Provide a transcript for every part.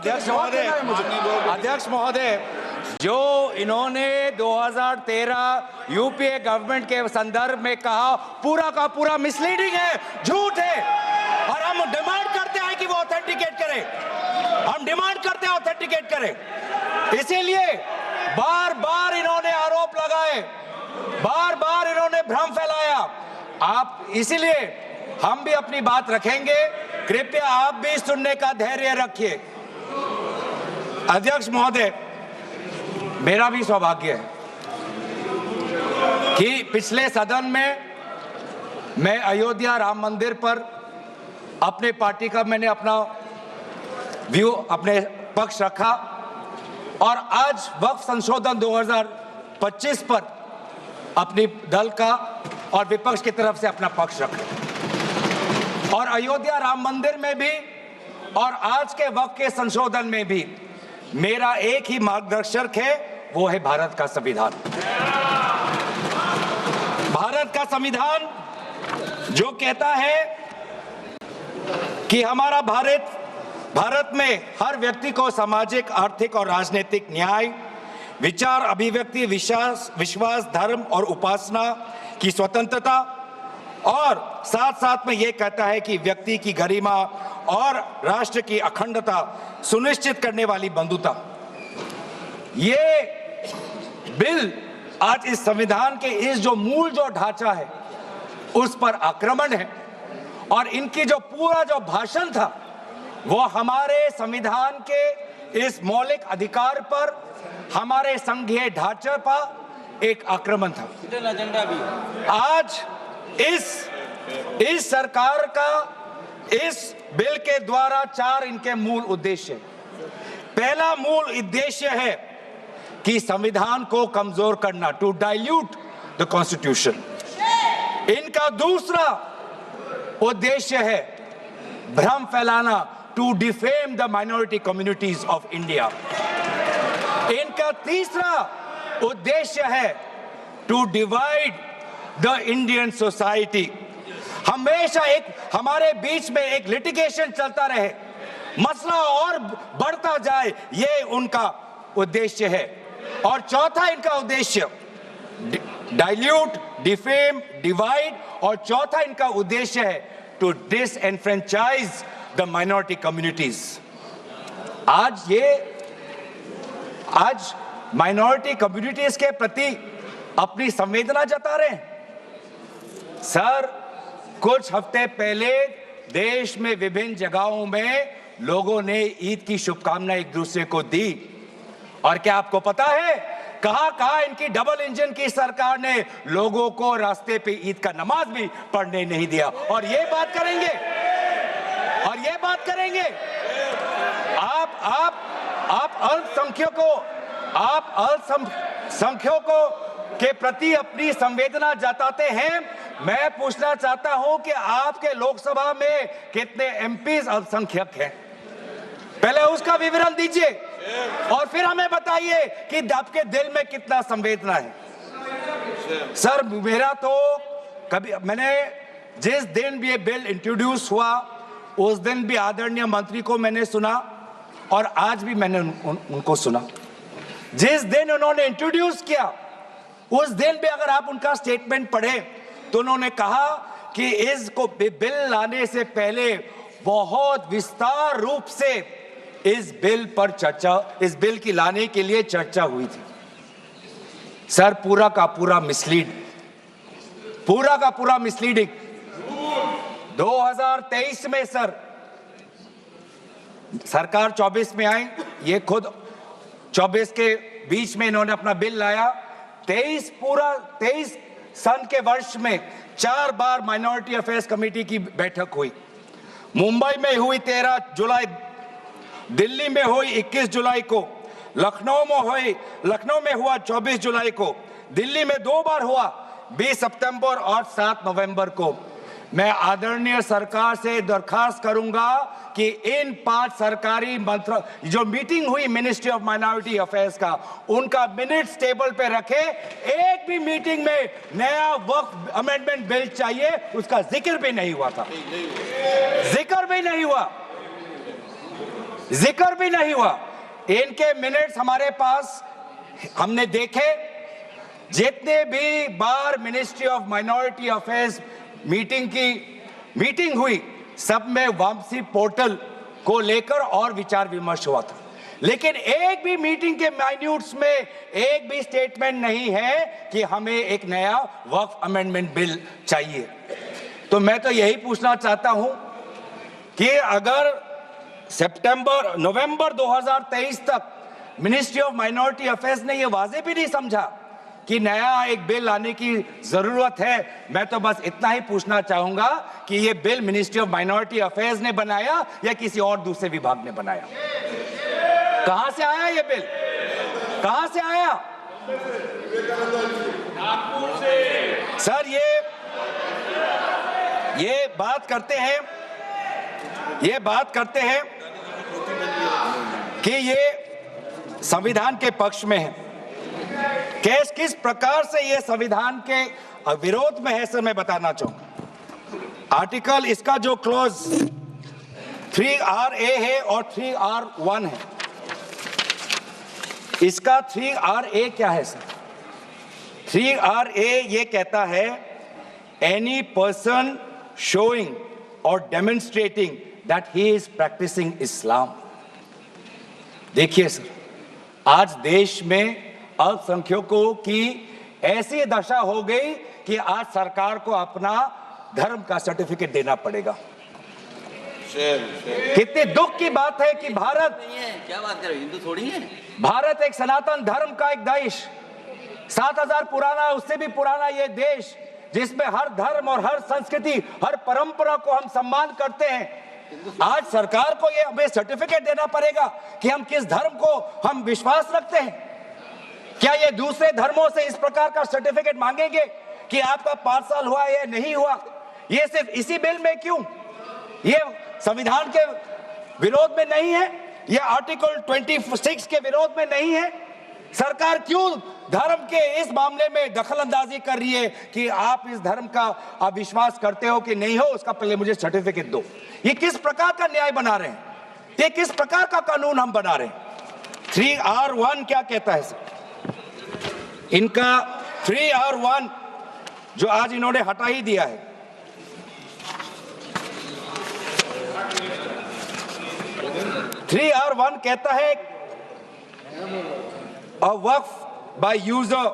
अध्यक्ष महोदय, जो इन्होंने 2013 यूपीए गवर्नमेंट के संदर्भ में कहा, पूरा का पूरा मिसलीडिंग है, झूठ है, और हम डिमांड करते हैं कि वो ऑथेंटिकेट करें। हम डिमांड करते हैं ऑथेंटिकेट करें। इसीलिए बार बार इन्होंने आरोप लगाए, बार बार इन्होंने भ्रम फैलाया। आप इसीलिए हम भी अपनी बात रखेंगे, कृपया आप भी सुनने का धैर्य रखिए। अध्यक्ष महोदय, मेरा भी सौभाग्य है कि पिछले सदन में मैं अयोध्या राम मंदिर पर अपने पार्टी का मैंने अपना व्यू, अपने पक्ष रखा, और आज वक्फ संशोधन 2025 पर अपनी दल का और विपक्ष की तरफ से अपना पक्ष रखा, और अयोध्या राम मंदिर में भी और आज के वक्फ के संशोधन में भी मेरा एक ही मार्गदर्शक है, वो है भारत का संविधान। भारत का संविधान जो कहता है कि हमारा भारत में हर व्यक्ति को सामाजिक, आर्थिक और राजनीतिक न्याय, विचार, अभिव्यक्ति, विश्वास, धर्म और उपासना की स्वतंत्रता, और साथ साथ में यह कहता है कि व्यक्ति की गरिमा और राष्ट्र की अखंडता सुनिश्चित करने वाली बंधुता। ये बिल आज इस संविधान के इस जो मूल जो ढांचा है उस पर आक्रमण है, और इनकी जो पूरा जो भाषण था वो हमारे संविधान के इस मौलिक अधिकार पर, हमारे संघीय ढांचे पर एक आक्रमण था। आज इस सरकार का इस बिल के द्वारा 4 इनके मूल उद्देश्य। पहला मूल उद्देश्य है कि संविधान को कमजोर करना, टू डाइल्यूट द कॉन्स्टिट्यूशन। इनका दूसरा उद्देश्य है भ्रम फैलाना, to defame the minority communities of India. इनका तीसरा उद्देश्य है to divide the Indian society. हमेशा एक हमारे बीच में एक लिटिगेशन चलता रहे, मसला और बढ़ता जाए, ये उनका उद्देश्य है। और चौथा इनका उद्देश्य डाइल्यूट, डिफेम, डिवाइड, और चौथा इनका उद्देश्य है to disenfranchise the minority communities. आज माइनॉरिटी कम्युनिटीज के प्रति अपनी संवेदना जता रहे हैं। सर, कुछ हफ्ते पहले देश में विभिन्न जगहों में लोगों ने ईद की शुभकामनाएं एक दूसरे को दी, और क्या आपको पता है कहां इनकी डबल इंजन की सरकार ने लोगों को रास्ते पे ईद का नमाज भी पढ़ने नहीं दिया। और ये बात करेंगे आप अल्पसंख्यकों के प्रति अपनी संवेदना जताते हैं। मैं पूछना चाहता हूं कि आपके लोकसभा में कितने एमपीज अल्पसंख्यक हैं? पहले उसका विवरण दीजिए और फिर हमें बताइए कि आपके दिल में कितना संवेदना है। सर, मेरा तो मैंने जिस दिन भी ये बिल इंट्रोड्यूस हुआ उस दिन भी आदरणीय मंत्री को मैंने सुना, और आज भी मैंने उनको सुना। जिस दिन उन्होंने इंट्रोड्यूस किया उस दिन भी अगर आप उनका स्टेटमेंट पढ़े तो उन्होंने कहा कि इसको बिल लाने से पहले बहुत विस्तार रूप से इस बिल की लाने के लिए चर्चा हुई थी। सर, पूरा का पूरा मिसलीडिंग। 2023 में सर सरकार 24 में आई, ये खुद 24 के बीच में इन्होंने अपना बिल लाया। 23 सन के वर्ष में 4 बार माइनॉरिटी अफेयर्स कमेटी की बैठक हुई। मुंबई में हुई 13 जुलाई, दिल्ली में हुई 21 जुलाई को, लखनऊ में हुआ 24 जुलाई को, दिल्ली में 2 बार हुआ 20 सितंबर और 7 नवंबर को। मैं आदरणीय सरकार से दरखास्त करूंगा कि इन 5 सरकारी जो मीटिंग हुई मिनिस्ट्री ऑफ माइनॉरिटी अफेयर्स का, उनका मिनट्स टेबल पे रखे। एक भी मीटिंग में नया वक्फ अमेंडमेंट बिल चाहिए उसका जिक्र भी नहीं हुआ था, जिक्र भी नहीं हुआ। जिक्र भी नहीं हुआ। इनके मिनट्स हमारे पास, हमने देखे, जितने भी बार ministry of minority affairs meeting हुई, सब में वापसी पोर्टल को लेकर और विचार विमर्श हुआ था, लेकिन एक भी मीटिंग के माइन्यूट्स में एक भी स्टेटमेंट नहीं है कि हमें एक नया वक्फ अमेंडमेंट बिल चाहिए। तो मैं तो यही पूछना चाहता हूं कि अगर नवंबर 2023 तक मिनिस्ट्री ऑफ माइनॉरिटी अफेयर्स ने यह वाजे भी नहीं समझा कि नया एक बिल लाने की जरूरत है, मैं तो बस इतना ही पूछना चाहूंगा कि यह bill ministry of minority affairs ने बनाया या किसी और दूसरे विभाग ने बनाया? कहां से आया ये बिल? कहां से आया? सर ये बात करते हैं कि ये संविधान के पक्ष में है। किस प्रकार से ये संविधान के विरोध में है सर, मैं बताना चाहूंगा। आर्टिकल, इसका जो क्लॉज 3RA है और 3R1 है। इसका 3RA क्या है सर? 3RA ये कहता है any person showing or demonstrating that he is practicing Islam। देखिए सर, आज देश में अल्पसंख्यकों की ऐसी दशा हो गई कि आज सरकार को अपना धर्म का सर्टिफिकेट देना पड़ेगा। कितने दुख की बात है कि भारत नहीं है, क्या बात कर रहे हो, हिंदू थोड़ी है। भारत एक सनातन धर्म का एक देश, 7000 पुराना, उससे भी पुराना ये देश, जिसमें हर धर्म और हर संस्कृति, हर परंपरा को हम सम्मान करते हैं। आज सरकार को ये हमें सर्टिफिकेट देना पड़ेगा कि हम किस धर्म को हम विश्वास रखते हैं। क्या ये दूसरे धर्मों से इस प्रकार का सर्टिफिकेट मांगेंगे कि आपका 5 साल हुआ या नहीं हुआ? ये सिर्फ इसी बिल में क्यों? ये संविधान के विरोध में नहीं है? ये आर्टिकल 26 के विरोध में नहीं है? सरकार क्यों धर्म के इस मामले में दखल अंदाजी कर रही है कि आप इस धर्म का आप विश्वास करते हो कि नहीं हो, उसका पहले मुझे सर्टिफिकेट दो? ये किस प्रकार का न्याय बना रहे हैं? ये किस प्रकार का कानून हम बना रहे हैं? 3R1 क्या कहता है सर? इनका 3R1 जो आज इन्होंने हटा ही दिया है, R1 कहता है a waqf by user,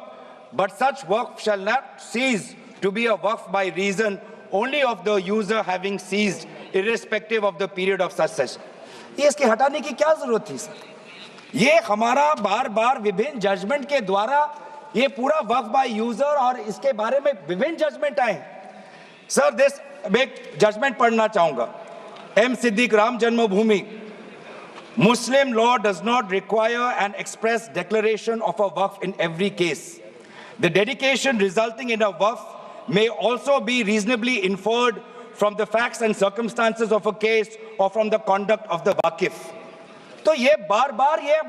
but such waqf shall not cease to be a waqf by reason only of the user having ceased, irrespective of the period of such cession। ये इसके हटाने की क्या जरूरत थी सर? ये हमारा बार बार विभिन्न जजमेंट के द्वारा ये पूरा वक्फ बाय यूजर और इसके बारे में विभिन्न जजमेंट आए सर। मैं जजमेंट पढ़ना चाहूंगा। M Siddique, Ram Janmabhoomi, Muslim law does not require an express declaration of a waqf in every case. The dedication resulting in a waqf may also be reasonably inferred from the facts and circumstances of a case or from the conduct of the waqif। तो ये बार बार ये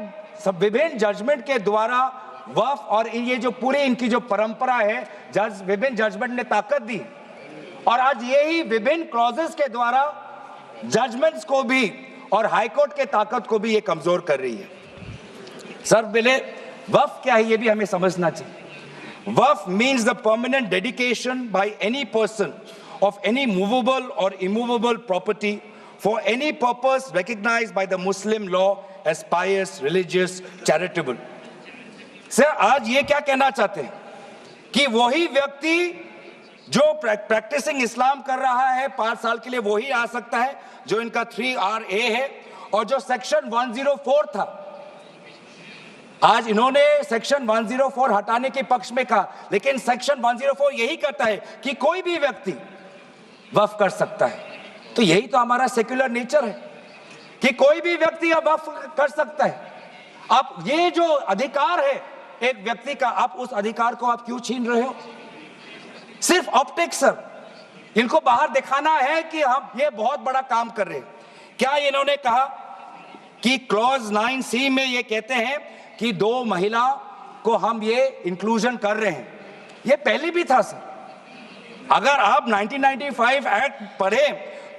सब विभिन्न judgement के द्वारा वक्फ और ये जो पूरी इनकी जो परंपरा है, विभिन्न जजमेंट ने ताकत दी, और आज यही विभिन्न क्लॉजेस के द्वारा जजमेंट्स को भी और हाईकोर्ट के ताकत को भी ये कमजोर कर रही है। सर पहले वक्फ क्या है ये भी हमें समझना चाहिए। Waqf means the permanent dedication by any person of any movable or immovable property for any purpose recognized by the Muslim law as pious, religious, charitable। Sir आज ये क्या कहना चाहते हैं कि वही व्यक्ति जो प्रैक्टिसिंग इस्लाम कर रहा है 5 साल के लिए वही आ सकता है, जो इनका 3RA है, और जो सेक्शन 104 था, आज इन्होंने सेक्शन 104 हटाने के पक्ष में कहा, लेकिन सेक्शन 104 यही कहता है कि कोई भी व्यक्ति वक्फ कर सकता है। तो यही तो हमारा सेक्युलर नेचर है कि कोई भी व्यक्ति अब वक्फ कर सकता है। अब ये जो अधिकार है एक व्यक्ति का, आप उस अधिकार को आप क्यों छीन रहे हो? सिर्फ ऑप्टिक्स सर, इनको बाहर दिखाना है कि हम ये बहुत बड़ा काम कर रहे हैं। क्या इन्होंने कहा कि क्लॉज 9C में ये कहते हैं कि 2 महिला को हम ये इंक्लूजन कर रहे हैं? ये पहले भी था सर। अगर आप 1995 एक्ट पढ़े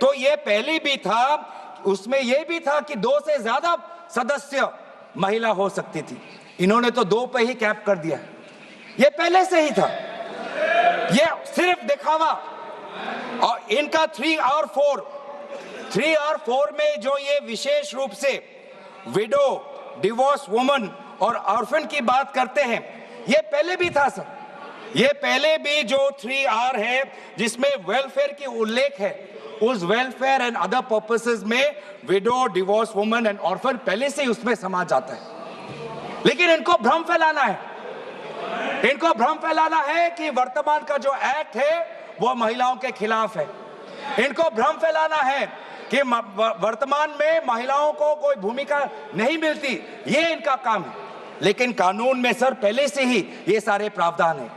तो ये पहले भी था उसमें यह भी था कि 2 से ज्यादा सदस्य महिला हो सकती थी। इन्होंने तो 2 पे ही कैप कर दिया। ये पहले से ही था, ये सिर्फ दिखावा। और इनका 3 और 4 में जो ये विशेष रूप से विडो, डिवोर्स वुमन और ऑर्फन की बात करते हैं, ये पहले भी था सर। ये पहले भी जो 3R है जिसमें वेलफेयर की उल्लेख है, उस वेलफेयर एंड अदर पर्पसेस में window, divorce woman and orphan पहले से ही उसमें समा जाता है। लेकिन इनको भ्रम फैलाना है कि वर्तमान का जो एक्ट है वो महिलाओं के खिलाफ है। इनको भ्रम फैलाना है कि वर्तमान में महिलाओं को कोई भूमिका नहीं मिलती, ये इनका काम है। लेकिन कानून में सर पहले से ही ये सारे प्रावधान है,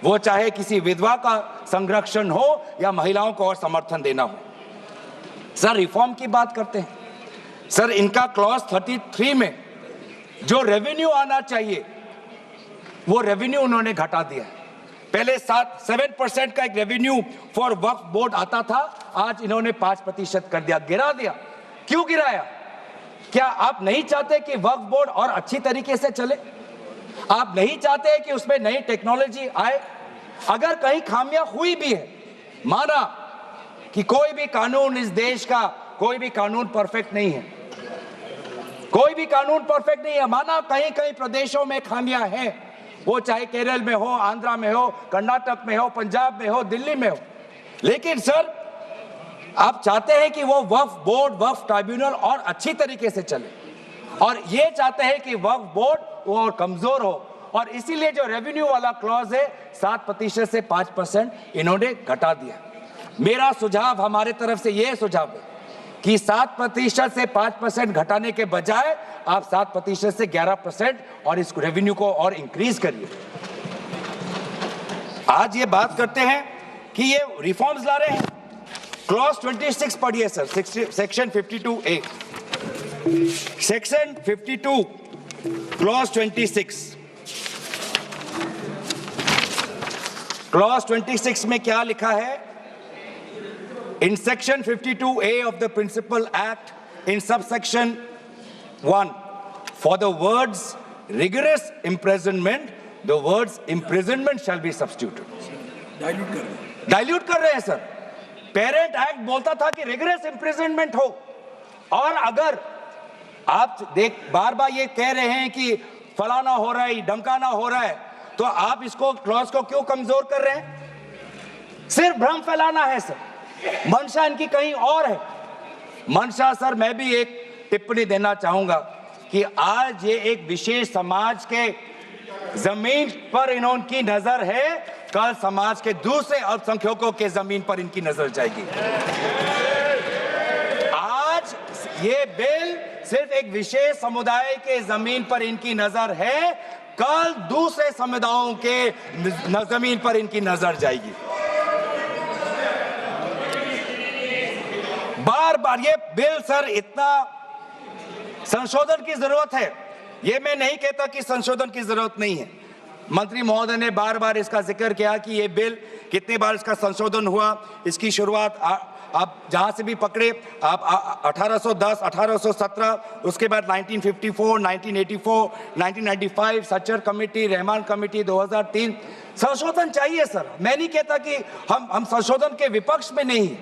वो चाहे किसी विधवा का संरक्षण हो या महिलाओं को और समर्थन देना हो। सर रिफॉर्म की बात करते हैं, सर इनका क्लॉज 33 में जो रेवेन्यू आना चाहिए वो रेवेन्यू उन्होंने घटा दिया। पहले 7% का एक रेवेन्यू फॉर वक्फ बोर्ड आता था, आज इन्होंने 5% कर दिया, गिरा दिया। क्यों गिराया? क्या आप नहीं चाहते कि वक्फ बोर्ड और अच्छी तरीके से चले? आप नहीं चाहते कि उसमें नई टेक्नोलॉजी आए? अगर कहीं खामियां हुई भी है, माना कि कोई भी कानून इस देश का, कोई भी कानून परफेक्ट नहीं है, माना कहीं कहीं प्रदेशों में खामियां हैं, वो चाहे केरल में हो, आंध्रा में हो, कर्नाटक में हो, पंजाब में हो, दिल्ली में हो, लेकिन सर आप चाहते हैं कि वो वक्फ बोर्ड, वक्फ ट्राइब्यूनल और अच्छी तरीके से चले, और ये चाहते हैं कि वक्फ बोर्ड वो और कमजोर हो, और इसीलिए जो रेवेन्यू वाला क्लॉज है 7% से 5% इन्होंने घटा दिया। मेरा सुझाव, हमारे तरफ से ये सुझाव है कि 7% से 5% घटाने के बजाय आप 7% से 11% और इस रेवेन्यू को और इंक्रीज करिए। आज ये बात करते हैं कि ये रिफॉर्म्स ला रहे हैं। क्लॉज 26 पढ़िए sir, section 52A, section 52 clause 26। Clause 26 में क्या लिखा है? In section 52A of the Principal Act, in subsection 1, for the words rigorous imprisonment, the words imprisonment shall be substituted. Dilute कर रहे हैं सर। पेरेंट एक्ट बोलता था कि रिगरस इम्प्रिजनमेंट हो, और अगर आप बार बार ये कह रहे हैं कि फलाना हो रहा है, धमकाना हो रहा है, तो आप इसको क्लॉज को क्यों कमजोर कर रहे हैं? सिर्फ भ्रम फैलाना है सर। मंशा इनकी कहीं और है। मंशा सर, मैं भी एक टिप्पणी देना चाहूंगा कि आज ये एक विशेष समाज के जमीन पर इनकी नजर है, कल समाज के दूसरे अल्पसंख्यकों के जमीन पर इनकी नजर जाएगी। आज ये बिल सिर्फ एक विशेष समुदाय के जमीन पर इनकी नजर है, कल दूसरे समुदायों के जमीन पर इनकी नजर जाएगी। बार बार ये बिल सर, इतना संशोधन की जरूरत है। ये मैं नहीं कहता कि संशोधन की जरूरत नहीं है। मंत्री महोदय ने बार बार इसका जिक्र किया कि ये बिल कितनी बार इसका संशोधन हुआ। इसकी शुरुआत आप जहां से भी पकड़े, आप 1810, 1817, उसके बाद 1954, 1984, 1995, सच्चर कमेटी, रहमान कमेटी 2003। संशोधन चाहिए सर, मैं नहीं कहता कि हम संशोधन के विपक्ष में नहीं,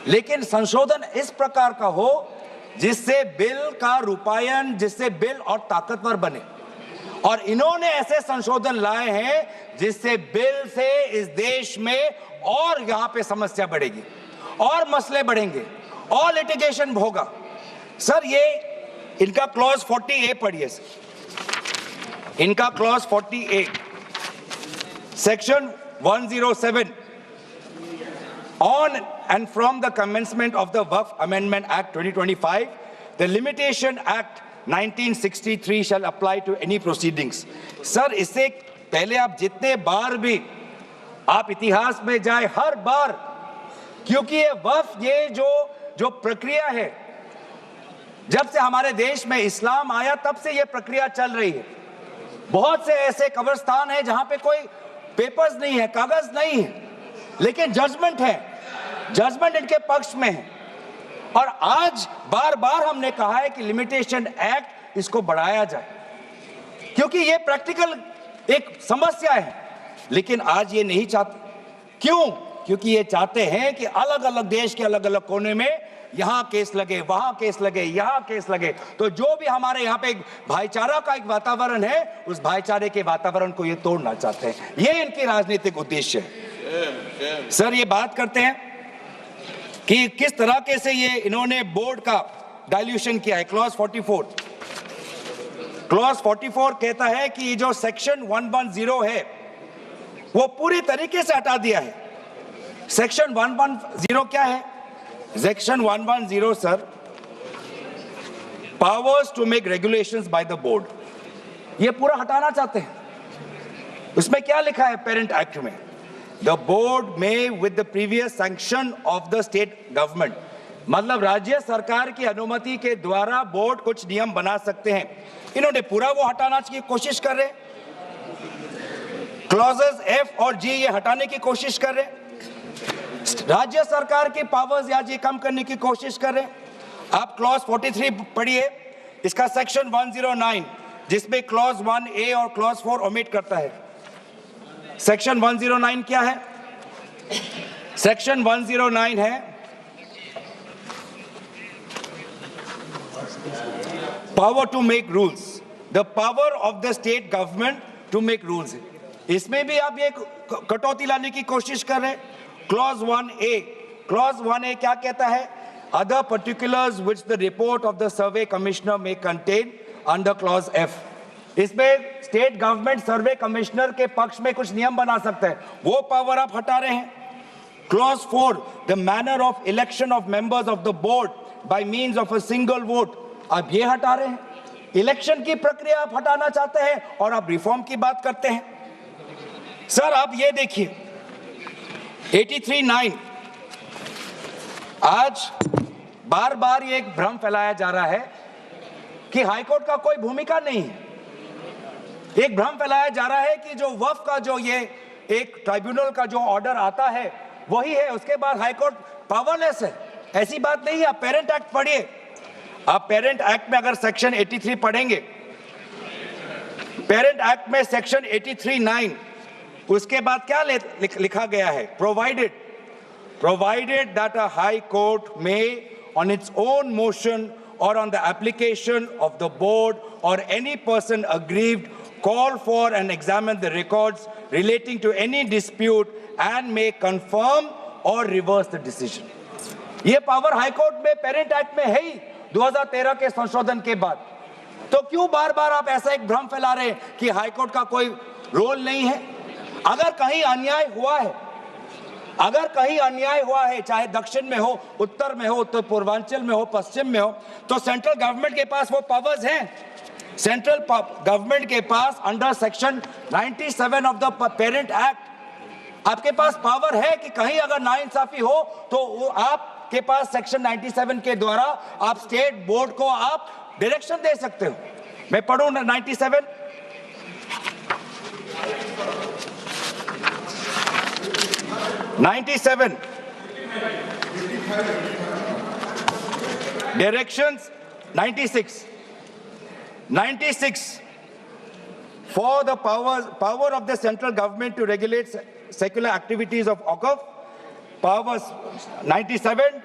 लेकिन संशोधन इस प्रकार का हो जिससे बिल का रूपायन, जिससे बिल और ताकतवर बने। और इन्होंने ऐसे संशोधन लाए हैं जिससे बिल से इस देश में और यहां पे समस्या बढ़ेगी, और मसले बढ़ेंगे, और लिटिगेशन होगा। सर ये इनका क्लॉज 40A पढ़िए सर। इनका clause 40A, section 107, on and from the commencement of the Waqf Amendment Act 2025, the Limitation Act 1963 shall apply to any proceedings. Sir इससे पहले आप जितने बार भी आप इतिहास में जाए, हर बार, क्योंकि ये वक्फ, ये जो प्रक्रिया है, जब से हमारे देश में इस्लाम आया तब से ये प्रक्रिया चल रही है। बहुत से ऐसे कब्रिस्तान हैं जहां पे कोई पेपर्स नहीं है, कागज नहीं है, लेकिन जजमेंट है, जजमेंट इनके पक्ष में है। और आज बार बार हमने कहा है कि लिमिटेशन एक्ट इसको बढ़ाया जाए, क्योंकि ये प्रैक्टिकल एक समस्या है। लेकिन आज ये नहीं चाहते। क्यों? क्योंकि ये चाहते हैं कि अलग अलग देश के अलग अलग कोने में यहां केस लगे, वहां केस लगे, यहां केस लगे। तो जो भी हमारे यहां पे एक भाईचारा का एक वातावरण है, उस भाईचारे के वातावरण को ये तोड़ना चाहते हैं। ये इनकी राजनीतिक उद्देश्य है। सर, ये बात करते हैं कि किस तरह के से ये इन्होंने बोर्ड का डाइल्यूशन किया है। क्लॉज 44 कहता है कि जो सेक्शन 110 है वो पूरी तरीके से हटा दिया है। सेक्शन 110 क्या है? Section 110 sir, powers to make regulations by the board, ये पूरा हटाना चाहते हैं। उसमें क्या लिखा है पेरेंट एक्ट में? द बोर्ड में with the previous sanction of the state government, मतलब राज्य सरकार की अनुमति के द्वारा बोर्ड कुछ नियम बना सकते हैं। इन्होंने पूरा वो हटाना की कोशिश कर रहे हैं। क्लॉजेस F और G ये हटाने की कोशिश कर रहे हैं। राज्य सरकार की पावर्स या जी कम करने की कोशिश कर रहे हैं। आप क्लॉज 43 पढ़िए, इसका सेक्शन 109 जिसमें क्लॉज 1A और क्लॉज 4 ओमिट करता है। सेक्शन 109 क्या है? सेक्शन 109 है power to make rules, the power of the state government to make rules. इसमें भी आप ये कटौती लाने की कोशिश कर रहे हैं। क्लॉज 1A क्या कहता है? Other particulars which the report of the survey commissioner में कंटेन अंडर क्लॉज F। इसमें स्टेट गवर्नमेंट सर्वे कमिश्नर के पक्ष में कुछ नियम बना सकता है, वो पावर आप हटा रहे हैं। Clause 4 the manner of election of members of the board by means of a single vote, आप ये हटा रहे हैं। इलेक्शन की प्रक्रिया आप हटाना चाहते हैं और आप रिफॉर्म की बात करते हैं। सर, आप ये देखिए 83(9), आज बार बार ये एक भ्रम फैलाया जा रहा है कि हाईकोर्ट का कोई भूमिका नहीं है। एक भ्रम फैलाया जा रहा है कि जो वक्फ का जो ये एक ट्राइब्यूनल का जो ऑर्डर आता है वही है, उसके बाद हाईकोर्ट पावरलेस है। ऐसी बात नहीं है। आप पेरेंट एक्ट पढ़िए। आप पेरेंट एक्ट में अगर सेक्शन 83 पढ़ेंगे, पेरेंट एक्ट में सेक्शन 83(9) उसके बाद क्या लिखा गया है? provided that a high court may on its own motion or on the application of the board or any person aggrieved call for and examine the records relating to any dispute and may confirm or reverse the decision। ये power high court में parent act में है ही 2013 के संशोधन के बाद। तो क्यों बार बार आप ऐसा एक भ्रम फैला रहे हैं कि हाई कोर्ट का कोई रोल नहीं है? अगर कहीं अन्याय हुआ है, चाहे दक्षिण में हो, उत्तर में हो, उत्तर पूर्वांचल में हो, पश्चिम में हो, तो सेंट्रल गवर्नमेंट के पास वो पावर्स हैं। सेंट्रल गवर्नमेंट के पास under section 97 of the parent act आपके पास पावर है कि कहीं अगर नाइंसाफी हो तो वो आपके पास सेक्शन 97 के द्वारा आप स्टेट बोर्ड को आप डायरेक्शन दे सकते हो। मैं पढ़ूं 97 directions 96 for the power of the central government to regulate secular activities of OCF, powers 97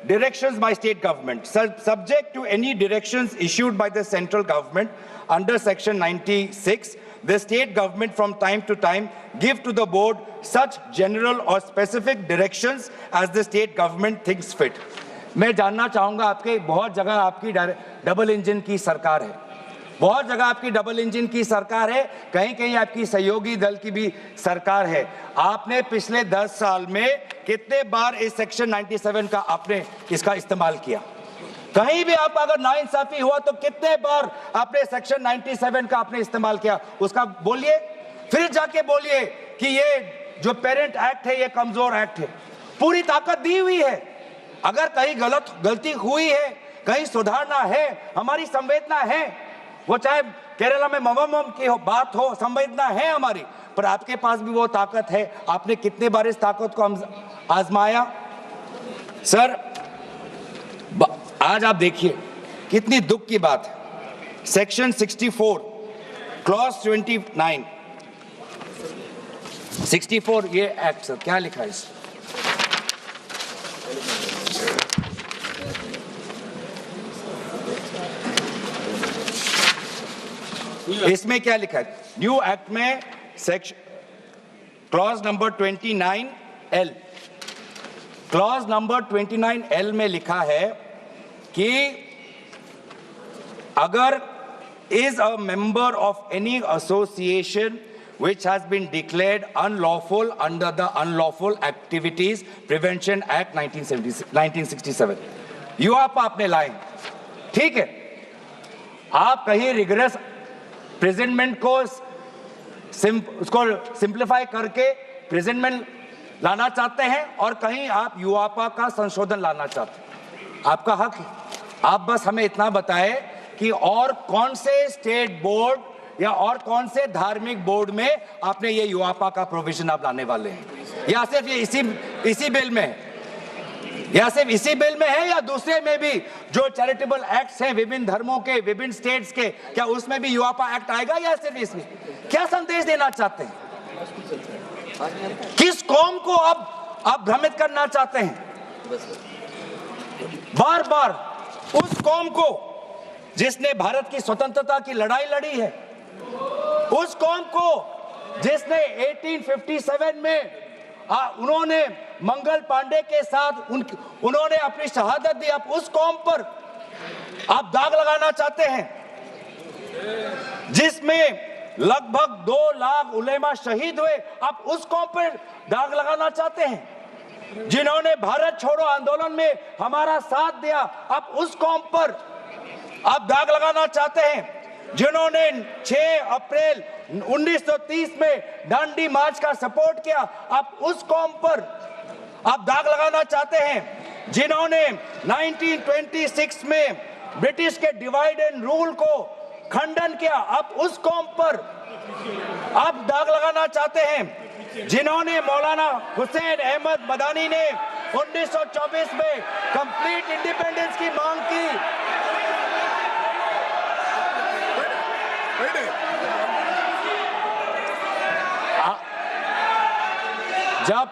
directions by state government subject to any directions issued by the central government under section 96. The state government from time to time give to the board such general or specific directions as the state government thinks fit। मैं जानना चाहूंगा, आपके बहुत जगह आपकी double engine की सरकार है, बहुत जगह आपकी डबल इंजन की सरकार है, कहीं कहीं आपकी सहयोगी दल की भी सरकार है। आपने पिछले 10 साल में कितने बार इस सेक्शन 97 का आपने इसका इस्तेमाल किया? कहीं भी आप अगर नाइंसाफी हुआ तो कितने बार आपने सेक्शन 97 का आपने इस्तेमाल किया? उसका बोलिए, फिर जाके बोलिए कि ये जो पेरेंट एक्ट है ये कमजोर एक्ट है। पूरी ताकत दी हुई है, अगर कहीं गलती हुई है, कहीं सुधारना है, हमारी संवेदना है, वो चाहे केरला में मवम की बात हो, संवेदना है हमारी, पर आपके पास भी वो ताकत है। आपने कितने बार इस ताकत को आजमाया? सर, आज आप देखिए कितनी दुख की बात है। सेक्शन 64 क्लॉज 29 64 ये एक्ट सर क्या लिखा है इसमें क्या लिखा है? न्यू एक्ट में section clause number 29L, clause number 29L में लिखा है कि अगर is a member of any association which has been declared unlawful under the Unlawful Activities Prevention Act 1967, यूआपा आपने लाए, ठीक है, आप कहीं रिगरस प्रेजेंटमेंट को उसको सिंप्लीफाई करके प्रेजेंटमेंट लाना चाहते हैं और कहीं आप यूआपा का संशोधन लाना चाहते हैं, आपका हक है। आप बस हमें इतना बताएं कि और कौन से स्टेट बोर्ड या और कौन से धार्मिक बोर्ड में आपने ये यूआपा का प्रोविजन आप लाने वाले हैं, या सिर्फ ये इसी बिल में है, या सिर्फ इसी बिल में है या दूसरे में भी जो चैरिटेबल एक्ट्स हैं विभिन्न धर्मों के विभिन्न स्टेट्स के, क्या उसमें भी यूआपा एक्ट आएगा या सिर्फ इसमें? क्या संदेश देना चाहते हैं? किस कौम को आप भ्रमित करना चाहते हैं? बार बार उस कौम को जिसने भारत की स्वतंत्रता की लड़ाई लड़ी है, उस कौम को जिसने 1857 में उन्होंने मंगल पांडे के साथ उन्होंने अपनी शहादत दी, आप उस कौम पर आप दाग लगाना चाहते हैं जिसमें लगभग 2 लाख उलेमा शहीद हुए, आप उस कौम पर दाग लगाना चाहते हैं जिन्होंने भारत छोड़ो आंदोलन में हमारा साथ दिया, आप उस कौम पर आप दाग लगाना चाहते हैं जिन्होंने 6 अप्रैल 1930 में दांडी मार्च का सपोर्ट किया, आप उस कौम पर आप दाग लगाना चाहते हैं जिन्होंने 1926 में ब्रिटिश के डिवाइड एंड रूल को खंडन किया, आप उस कौम पर आप दाग लगाना चाहते हैं जिन्होंने मौलाना हुसैन अहमद मदानी ने 1924 में कंप्लीट इंडिपेंडेंस की मांग की। जब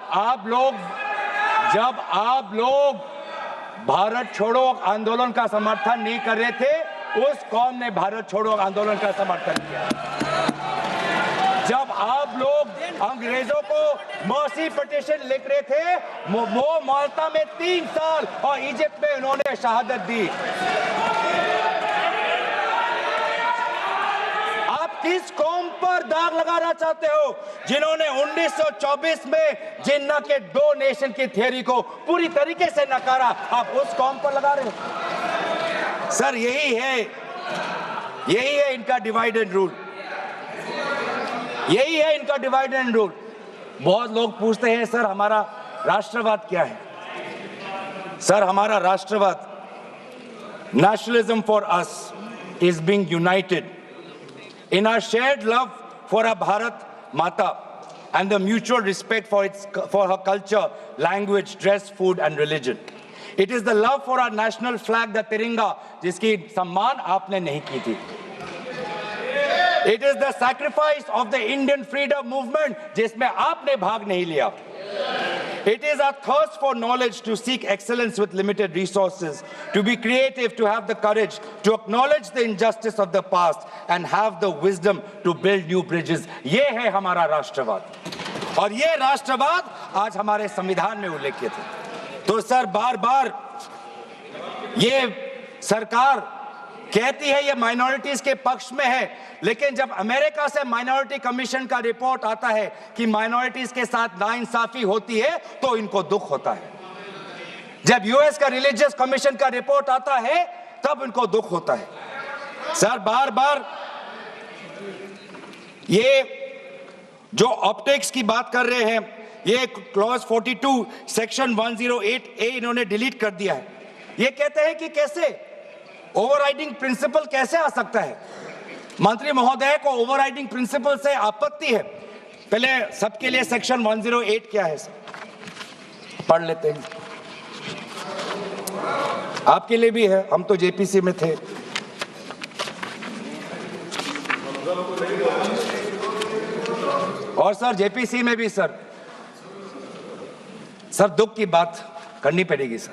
आप लोग भारत छोड़ो आंदोलन का समर्थन नहीं कर रहे थे, उस कौम ने भारत छोड़ो आंदोलन का समर्थन किया। जब आप लोग अंग्रेजों को मर्सी पिटीशन लिख रहे थे, वो माल्टा में 3 साल और इजिप्ट में उन्होंने शहादत दी। किस कौम पर दाग लगाना चाहते हो जिन्होंने 1924 में जिन्ना के 2 नेशन की थियरी को पूरी तरीके से नकारा, आप उस कौम पर लगा रहे हो? सर यही है इनका डिवाइड एंड रूल, यही है इनका डिवाइड एंड रूल। बहुत लोग पूछते हैं सर हमारा राष्ट्रवाद क्या है? सर हमारा राष्ट्रवाद, nationalism for us is being United in our shared love for our Bharat Mata and the mutual respect for her culture, language, dress, food and religion. It is the love for our national flag, the Tiringa, जिसकी सम्मान आपने नहीं की थी. It is the sacrifice of the Indian freedom movement, जिसमें आपने भाग नहीं लिया. It is our thirst for knowledge to seek excellence with limited resources, to be creative, to have the courage, to acknowledge the injustice of the past and have the wisdom to build new bridges. ये है हमारा राष्ट्रवाद और ये राष्ट्रवाद आज हमारे संविधान में उल्लेखित है। तो सर बार बार ये सरकार कहती है ये माइनॉरिटीज के पक्ष में है, लेकिन जब अमेरिका से माइनॉरिटी कमीशन का रिपोर्ट आता है कि माइनॉरिटीज के साथ नाइंसाफी होती है तो इनको दुख होता है। जब यूएस का रिलीजियस कमीशन का रिपोर्ट आता है तब इनको दुख होता है। सर बार बार ये जो ऑप्टिक्स की बात कर रहे हैं, ये क्लॉज 42 सेक्शन 108A इन्होंने डिलीट कर दिया है। ये कहते हैं कि कैसे ओवरराइडिंग प्रिंसिपल कैसे आ सकता है? मंत्री महोदय को ओवरराइडिंग प्रिंसिपल से आपत्ति है। पहले सबके लिए सेक्शन 108 क्या है पढ़ लेते हैं। आपके लिए भी है, हम तो जेपीसी में थे। और सर जेपीसी में भी सर दुख की बात करनी पड़ेगी सर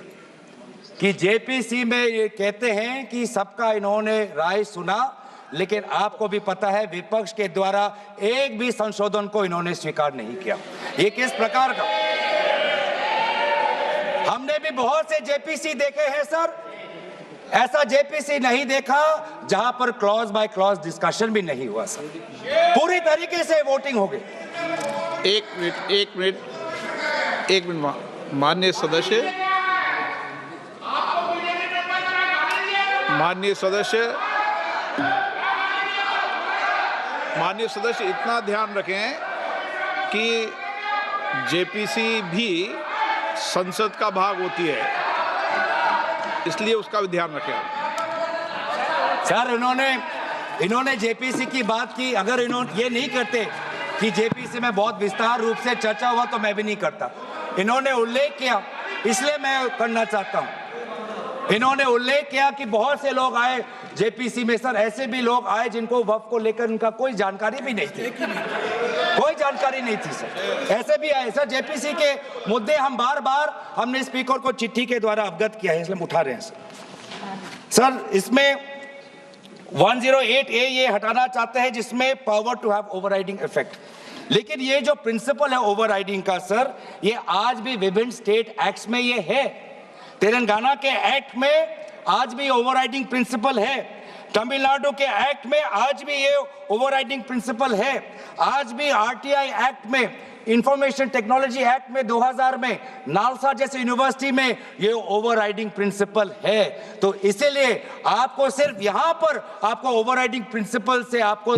कि जेपीसी में ये कहते हैं कि सबका इन्होंने राय सुना, लेकिन आपको भी पता है विपक्ष के द्वारा एक भी संशोधन को इन्होंने स्वीकार नहीं किया। ये किस प्रकार का, हमने भी बहुत से जेपीसी देखे हैं सर, ऐसा जेपीसी नहीं देखा जहां पर क्लॉज बाय क्लॉज डिस्कशन भी नहीं हुआ सर, पूरी तरीके से वोटिंग हो गई। एक मिनट माननीय सदस्य इतना ध्यान रखें कि जेपीसी भी संसद का भाग होती है, इसलिए उसका भी ध्यान रखें। सर इन्होंने जेपीसी की बात की, अगर इन्होंने ये नहीं करते कि जेपीसी में बहुत विस्तार रूप से चर्चा हुआ तो मैं भी नहीं करता। इन्होंने उल्लेख किया, इसलिए मैं करना चाहता हूं। इन्होंने उल्लेख किया कि बहुत से लोग आए जेपीसी में सर, ऐसे भी लोग आए जिनको वक्फ को लेकर उनका कोई जानकारी भी नहीं थी, कोई जानकारी नहीं थी सर, ऐसे भी आए सर। जेपीसी के मुद्दे हम बार हमने स्पीकर को चिट्ठी के द्वारा अवगत किया है, इसलिए हम उठा रहे हैं सर। इसमें 108A ये हटाना चाहते हैं जिसमें power to have overriding effect, लेकिन ये जो प्रिंसिपल है ओवरराइडिंग का सर, ये आज भी विभिन्न स्टेट एक्ट्स में ये है। तेलंगाना के एक्ट में आज भी ओवरराइडिंग प्रिंसिपल है, तमिलनाडु के एक्ट में आज भी ये ओवरराइडिंग प्रिंसिपल है, आज भी आरटीआई एक्ट में, इंफॉर्मेशन टेक्नोलॉजी एक्ट में 2000 में, नालसा जैसे यूनिवर्सिटी में ये ओवरराइडिंग प्रिंसिपल है। तो इसीलिए आपको सिर्फ यहां पर आपको ओवरराइडिंग प्रिंसिपल से आपको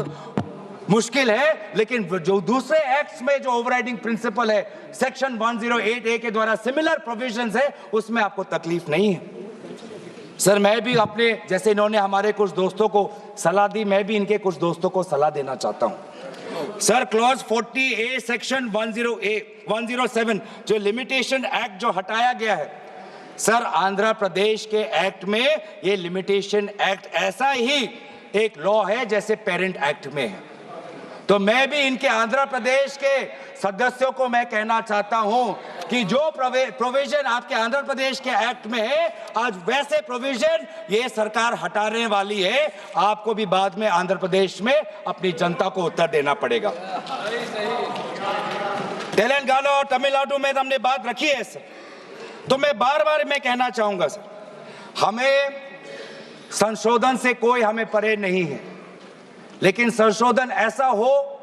मुश्किल है, लेकिन जो दूसरे एक्ट्स में जो ओवरराइडिंग प्रिंसिपल है सेक्शन 108A के द्वारा सिमिलर प्रोविजंस है, उसमें आपको तकलीफ नहीं है सर। मैं भी अपने जैसे इन्होंने हमारे कुछ दोस्तों को सलाह दी, मैं भी इनके कुछ दोस्तों को सलाह देना चाहता हूं सर। क्लॉज 40A सेक्शन 107 जो लिमिटेशन एक्ट जो हटाया गया है सर, आंध्र प्रदेश के एक्ट में ये लिमिटेशन एक्ट ऐसा ही एक लॉ है जैसे पेरेंट एक्ट में है। तो मैं भी इनके आंध्र प्रदेश के सदस्यों को मैं कहना चाहता हूं कि जो प्रोविजन आपके आंध्र प्रदेश के एक्ट में है, आज वैसे प्रोविजन ये सरकार हटाने वाली है। आपको भी बाद में आंध्र प्रदेश में अपनी जनता को उत्तर देना पड़ेगा। तेलंगाना और तमिलनाडु में हमने बात रखी है सर, तो मैं बार मैं कहना चाहूंगा सर, हमें संशोधन से कोई हमें परे नहीं है, लेकिन संशोधन ऐसा हो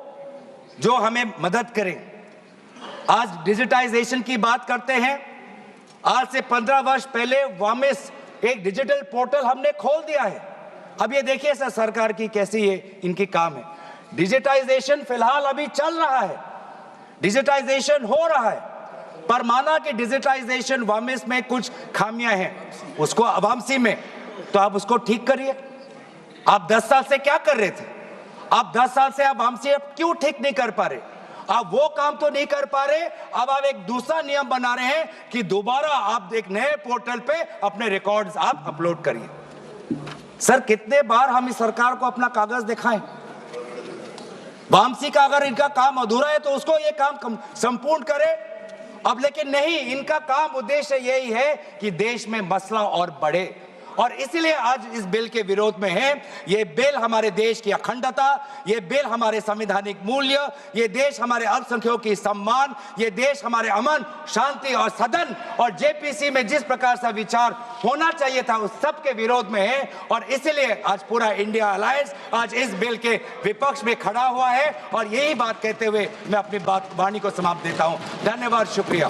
जो हमें मदद करे। आज डिजिटाइजेशन की बात करते हैं, आज से 15 वर्ष पहले वामिस एक डिजिटल पोर्टल हमने खोल दिया है। अब ये देखिए सर सरकार की कैसी ये इनकी काम है। डिजिटाइजेशन फिलहाल अभी चल रहा है, डिजिटाइजेशन हो रहा है, पर माना कि डिजिटाइजेशन वामिस में कुछ खामियां हैं, उसको वामसी में, तो आप उसको ठीक करिए। आप 10 साल से क्या कर रहे थे? आप 10 साल से आप हमसे क्यों ठीक नहीं कर पा रहे? आप वो काम तो नहीं कर पा रहे, अब आप एक दूसरा नियम बना रहे हैं कि दोबारा आप एक नए पोर्टल पे अपने रिकॉर्ड्स आप अपलोड करिए। सर कितने बार हम इस सरकार को अपना कागज दिखाएं? वामसी का अगर इनका काम अधूरा है तो उसको ये काम संपूर्ण करे। अब लेकिन नहीं, इनका काम उद्देश्य यही है कि देश में मसला और बढ़े, और इसलिए आज इस बिल के विरोध में है। ये बिल हमारे देश की अखंडता, ये बिल हमारे संवैधानिक मूल्य, ये देश हमारे अल्पसंख्यकों की सम्मान, ये देश हमारे अमन शांति और सदन और जेपीसी में जिस प्रकार से विचार होना चाहिए था उस सब के विरोध में है। और इसलिए आज पूरा इंडिया अलायंस आज इस बिल के विपक्ष में खड़ा हुआ है। और यही बात कहते हुए मैं अपनी वाणी को समाप्त देता हूं। धन्यवाद, शुक्रिया।